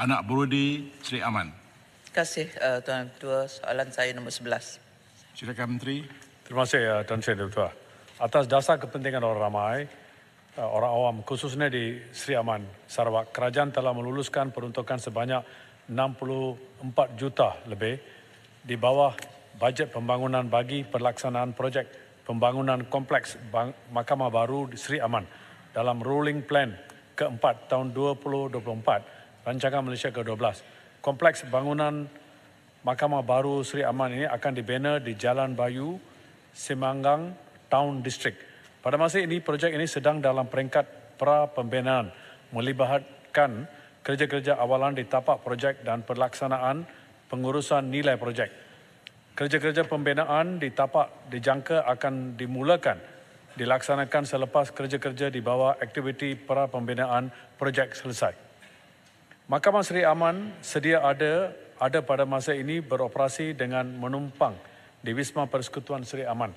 Anak Brudi Sri Aman. Terima kasih Tuan Ketua. Soalan saya nombor 11. Silakan Menteri. Terima kasih Tuan Sri Ketua. Atas dasar kepentingan orang ramai, orang awam khususnya di Sri Aman, Sarawak, kerajaan telah meluluskan peruntukan sebanyak 64 juta lebih di bawah bajet pembangunan bagi pelaksanaan projek pembangunan kompleks Mahkamah Baru di Sri Aman dalam Rolling Plan ke-4 tahun 2024, Rancangan Malaysia ke-12. Kompleks bangunan Mahkamah Baru Sri Aman ini akan dibina di Jalan Bayu, Semanggang Town District. Pada masa ini, projek ini sedang dalam peringkat pra-pembinaan, melibatkan kerja-kerja awalan di tapak projek dan pelaksanaan pengurusan nilai projek. Kerja-kerja pembinaan di tapak dijangka akan dilaksanakan selepas kerja-kerja di bawah aktiviti pra-pembinaan projek selesai. Mahkamah Sri Aman sedia ada pada masa ini beroperasi dengan menumpang di Wisma Persekutuan Sri Aman.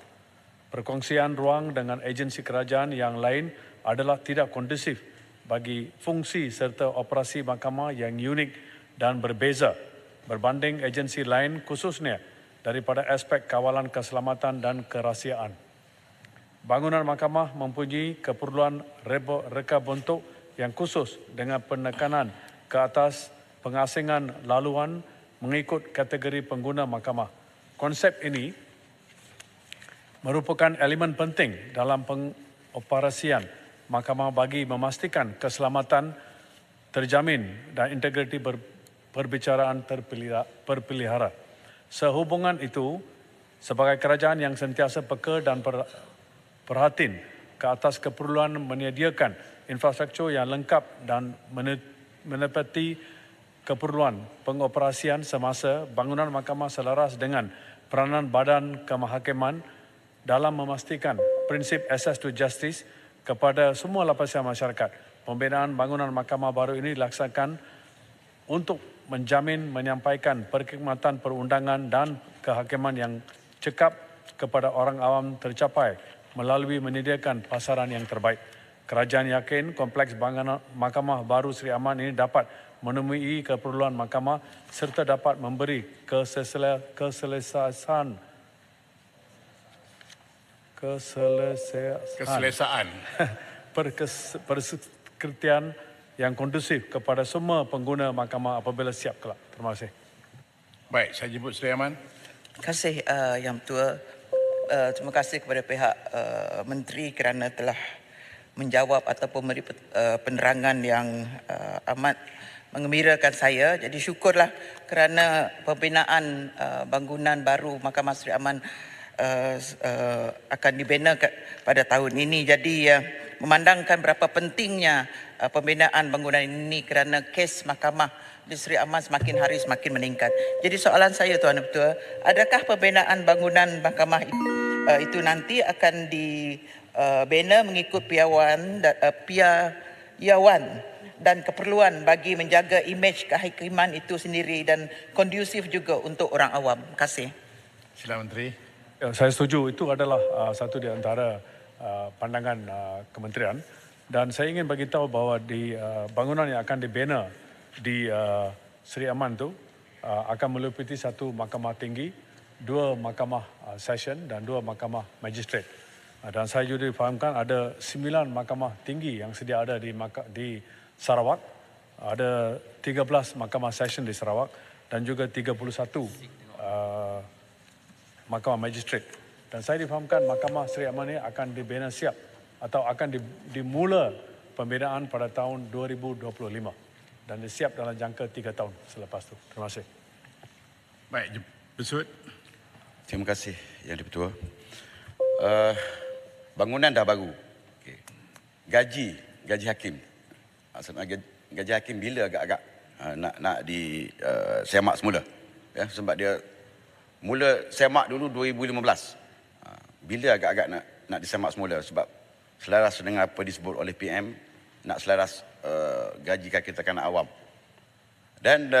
Perkongsian ruang dengan agensi kerajaan yang lain adalah tidak kondusif bagi fungsi serta operasi mahkamah yang unik dan berbeza berbanding agensi lain, khususnya daripada aspek kawalan keselamatan dan kerahsiaan. Bangunan mahkamah mempunyai keperluan reka bentuk yang khusus dengan penekanan ke atas pengasingan laluan mengikut kategori pengguna mahkamah. Konsep ini merupakan elemen penting dalam pengoperasian mahkamah bagi memastikan keselamatan terjamin dan integriti perbicaraan terpelihara. Sehubungan itu, sebagai kerajaan yang sentiasa peka dan perhatian ke atas keperluan menyediakan infrastruktur yang lengkap dan menepati keperluan pengoperasian semasa bangunan mahkamah selaras dengan peranan Badan Kehakiman dalam memastikan prinsip access to justice kepada semua lapisan masyarakat. Pembinaan bangunan mahkamah baru ini dilaksanakan untuk menjamin menyampaikan perkhidmatan perundangan dan kehakiman yang cekap kepada orang awam tercapai melalui menyediakan pasaran yang terbaik. Kerajaan yakin kompleks bangunan Mahkamah Baru Sri Aman ini dapat memenuhi keperluan mahkamah serta dapat memberi keselesaan perskripsian yang kondusif kepada semua pengguna mahkamah apabila siap kelak. Terima kasih. Baik, saya jemput Sri Aman. Terima kasih Yang Tua. Terima kasih kepada pihak Menteri kerana telah menjawab ataupun memberi penerangan yang amat menggembirakan saya. Jadi syukurlah kerana pembinaan bangunan baru Mahkamah Sri Aman akan dibina pada tahun ini. Jadi memandangkan berapa pentingnya pembinaan bangunan ini kerana kes mahkamah di Sri Aman semakin hari semakin meningkat. Jadi soalan saya Tuan Ketua, adakah pembinaan bangunan mahkamah itu nanti akan dibina mengikut piawaian dan keperluan bagi menjaga imej kehakiman itu sendiri dan kondusif juga untuk orang awam? Terima kasih. Sila Menteri. Ya, saya setuju, itu adalah satu di antara pandangan kementerian, dan saya ingin bagi tahu bahawa di bangunan yang akan dibina di Sri Aman itu akan meliputi satu mahkamah tinggi, 2 mahkamah session dan 2 mahkamah magistrate. Dan saya juga difahamkan ada 9 mahkamah tinggi yang sedia ada di Sarawak, ada 13 mahkamah session di Sarawak dan juga 31 mahkamah magistrate. Dan saya difahamkan mahkamah Sri Aman ini akan dibina siap atau akan dimula pembinaan pada tahun 2025 dan disiap dalam jangka 3 tahun selepas itu. Terima kasih. Baik, Besut. Terima kasih Yang Di-Pertua. Bangunan dah baru. Okay. Gaji hakim. Gaji hakim bila agak-agak nak disemak semula. Ya, sebab dia mula semak dulu 2015. Bila agak-agak nak disemak semula sebab selaras dengan apa disebut oleh PM, nak selaras gaji kaki tekanan awam. Dan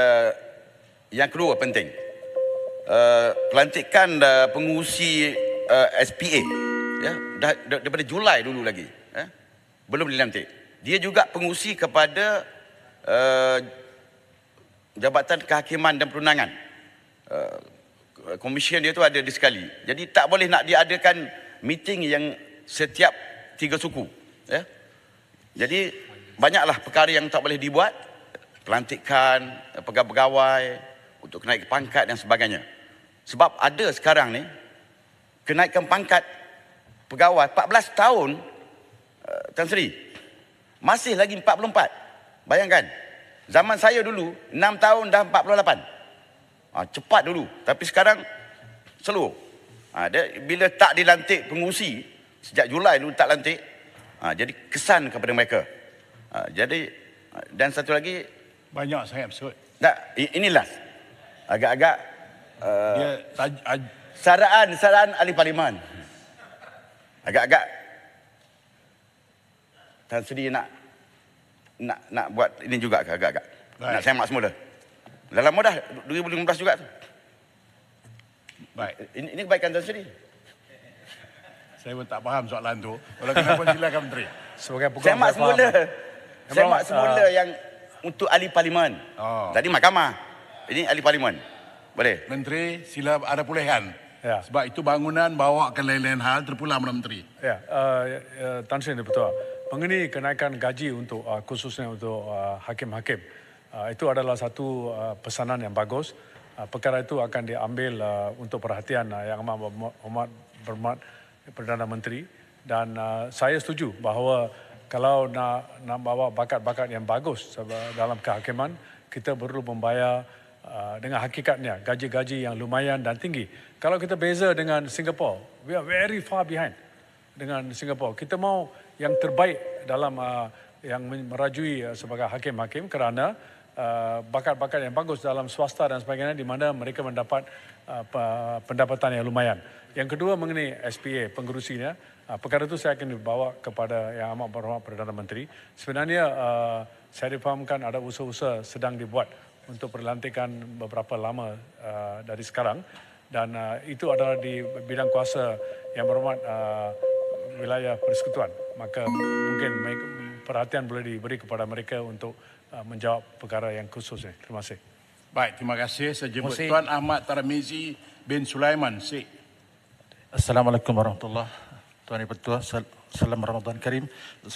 yang kedua penting, pelantikan pengurusi SPA, ya, daripada Julai dulu lagi, belum dilantik. Dia juga pengurusi kepada Jabatan Kehakiman dan Perundangan. Komisen dia tu ada di sekali. Jadi tak boleh nak diadakan meeting yang setiap 3 suku. Ya. Jadi banyaklah perkara yang tak boleh dibuat. Pelantikan, pegawai-pegawai, untuk kenaikan pangkat dan sebagainya. Sebab ada sekarang ni, kenaikan pangkat pegawai 14 tahun, Tan Sri, masih lagi 44. Bayangkan, zaman saya dulu, 6 tahun dah 48. Cepat dulu, tapi sekarang slow. Bila tak dilantik pengurusi, sejak Julai dulu tak lantik, jadi kesan kepada mereka. Jadi, dan satu lagi, Banyak sangat bersut. inilah agak-agak Dia saraan ahli parlimen. Agak-agak Tan Sri nak buat ini juga ke agak-agak. Baik. Nak semak semula. Dah lama dah 2015 juga tu. baik. Ini kebaikan Tan Sri. Saya pun tak faham soalan tu. Kalau kenapa silakan Menteri. Sebagai peguam Semak saya faham. semula. Semak Memang, semula yang untuk ahli parlimen. Oh. Tadi mahkamah. Ini ahli parlimen. Boleh? Menteri, sila ada pulihan. Ya. Sebab itu bangunan bawa ke lain-lain hal terpulang pada Menteri. Ya, Tan Sri betul. Mengenai kenaikan gaji untuk khususnya untuk hakim-hakim, itu adalah satu pesanan yang bagus. Perkara itu akan diambil untuk perhatian Yang Amat Berhormat Perdana Menteri, dan saya setuju bahawa kalau nak bawa bakat-bakat yang bagus dalam kehakiman, kita perlu membayar dengan hakikatnya gaji-gaji yang lumayan dan tinggi. Kalau kita beza dengan Singapore, we are very far behind dengan Singapore. Kita mau yang terbaik dalam yang merajui sebagai hakim-hakim kerana bakat-bakat yang bagus dalam swasta dan sebagainya, di mana mereka mendapat pendapatan yang lumayan. Yang kedua mengenai SPA, pengerusinya, perkara itu saya akan dibawa kepada Yang Amat Berhormat Perdana Menteri. Sebenarnya saya difahamkan ada usaha-usaha sedang dibuat untuk perlantikan beberapa lama dari sekarang, dan itu adalah di bidang kuasa Yang Berhormat wilayah persekutuan. Maka mungkin perhatian boleh diberi kepada mereka untuk menjawab perkara yang khusus ini. Terima kasih. Baik, terima kasih. Saya jemput Terima kasih. Tuan Ahmad Tarmizi bin Sulaiman. Assalamualaikum warahmatullahi wabarakatuh. Tuan Ibu Ketua, salam Ramadan Karim.